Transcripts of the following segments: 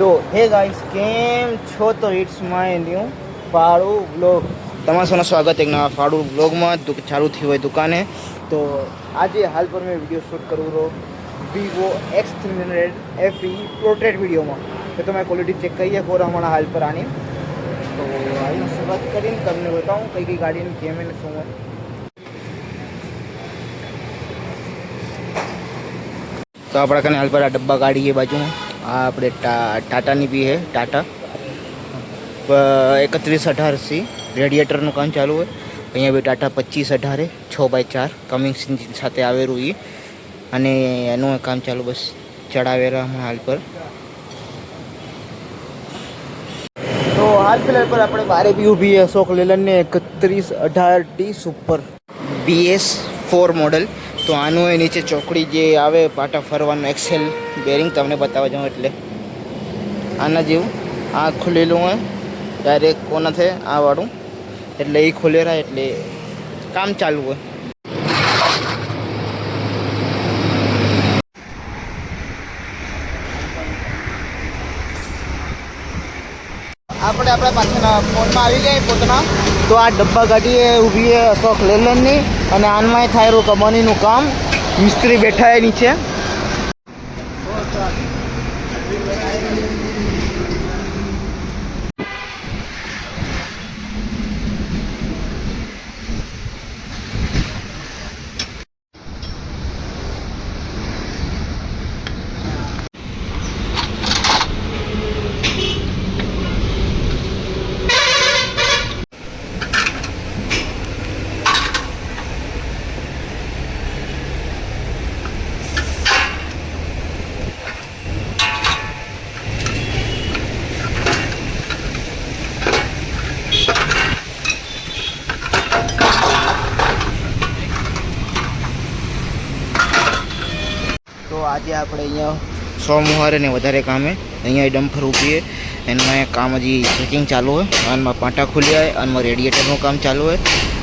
તો હે ગાઈસ કેમ છો? તો ઇટ્સ માય ન્યૂ ફાળુ વ્લોગ. તમારું સૌનું સ્વાગત એક નવા ફાળુ વ્લોગમાં ચાલુ થયું હોય દુકાને. તો આજે હાલ પર મેં વિડીયો શૂટ કરું રહો વિવો X300 FE પોર્ટ્રેટ વિડીયોમાં. તો તમે ક્વોલિટી ચેક કરીએ કોર હમણાં હાલ પર આની. તો આની શરૂઆત કરીને તમને બતાવું કઈ કઈ ગાડીની કેમ એને શું હોય. તો આપણા કને હાલ પર આ ડબ્બા ગાડી है बाजू में. આ આપણે ટાટાની બી है ટાટા 3118 રેડિએટરનું કામ ચાલુ હોય. અહીંયા બી ટાટા 2518 6x4 કમિંગ્સ ઇન્જિન સાથે આવેલું એ અને એનું કામ ચાલુ બસ ચડાવેલા હમણાં હાલ પર. તો હાલ ફિલહાલ પર આપણે બારે બી ઊભી है Ashok લેલનને 3118D super BS4 model. તો આનું એ નીચે ચોકડી જે આવે પાટા ફરવાનું એક્સેલ બેરિંગ તમને બતાવવા જાઉં એટલે આના જેવું આ ખુલેલું હોય ડાયરેક્ટ કોના છે આ વાળું એટલે એ ખુલેલા એટલે કામ ચાલુ હોય. આપણે આપણા પાછળના ફોનમાં આવી ગયા પોતાના. તો આ ડબ્બા ગાડી ઊભી છે અશોક લેલનની અને આનમાં થાય રહ્યું કમાનીનું કામ. મિસ્ત્રી બેઠા એ નીચે. તો આજે આપણે અહીંયા સોમવારે ને વધારે કામે અહીંયા ડમ્ફર ઊભી છે એમાં કામ હજી ચેકિંગ ચાલુ હોય. આનમાં પાટા ખુલ્યા હોય, આનમાં રેડિએટરનું કામ ચાલુ હોય,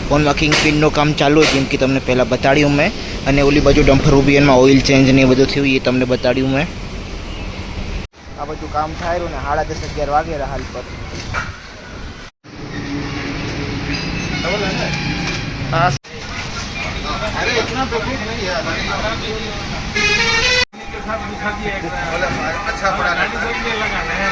ફોનમાં કિંગપિનનું કામ ચાલુ હોય જેમ કે તમને પહેલાં બતાડ્યું મેં. અને ઓલી બાજુ ડમ્ફર ઊભી એમાં ઓઇલ ચેન્જ ને એ બધું થયું એ તમને બતાડ્યું મેં. આ બધું કામ થાય રહ્યું ને 10:30-11 વાગેલા હાલ પર. अरे इतना प्रॉफिट नहीं है अच्छा पड़ा लगाना है.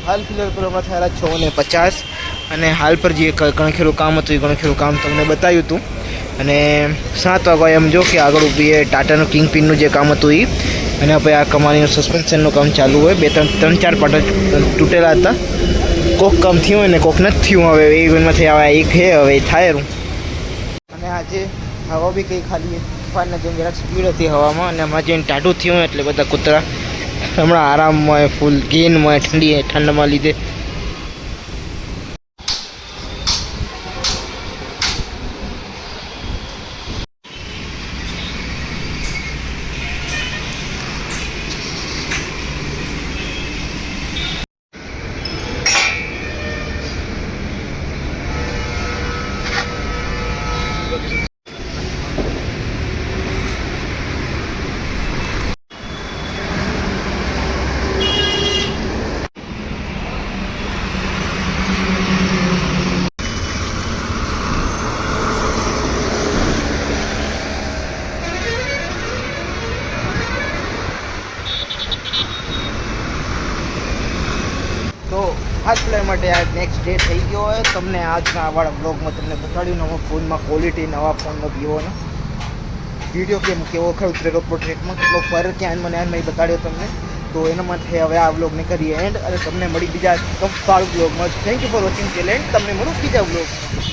હાલ ફિલહાલ પર હમણાં થયેલા 6:50 અને હાલ પર જે ગણખેરું કામ હતું એ ગણખેરું કામ તમને બતાવ્યું હતું. અને 7 વાગ્યા એમ જો કે આગળ ઊભી એ ટાટાનું કિંગપિનનું જે કામ હતું એ. અને આપણે આ કમાનીનું સસ્પેન્શનનું કામ ચાલુ હોય. 3-4 પાટા તૂટેલા હતા. કોક કામ થયું હોય ને કોક નથી થયું. હવે એ એમાંથી આવે એક છે હવે થાય રૂ. અને આજે હવા બી કંઈ ખાલી તોફાનના જેમ જરાક સ્પીડ હતી હવામાં. અને હમણાં જઈને ટાઢું થયું હોય એટલે બધા કૂતરા હમણાં આરામમાં ફૂલ ગેનમાં ઠંડીમાં લીધે. હાલ ફિલહાલ માટે આ નેક્સ્ટ ડે થઈ ગયો હોય. તમને આજના આવાળા બ્લોગમાં તમને બતાડ્યું નવા ફોનમાં ક્વોલિટી, નવા ફોનનો વિવોનો વિડીયો કેવો ખરો ઉતરેલો પ્રોટ્રેકમાં, કેટલો ફરક ક્યાં મને મેં બતાડ્યો તમને. તો એના માટે હવે આ વ્લોગને કરીએ એન્ડ, અને તમને મળી બીજા સારું બ્લોગમાં. Thank you for watching till and. તમને મળું બીજા બ્લોગમાં.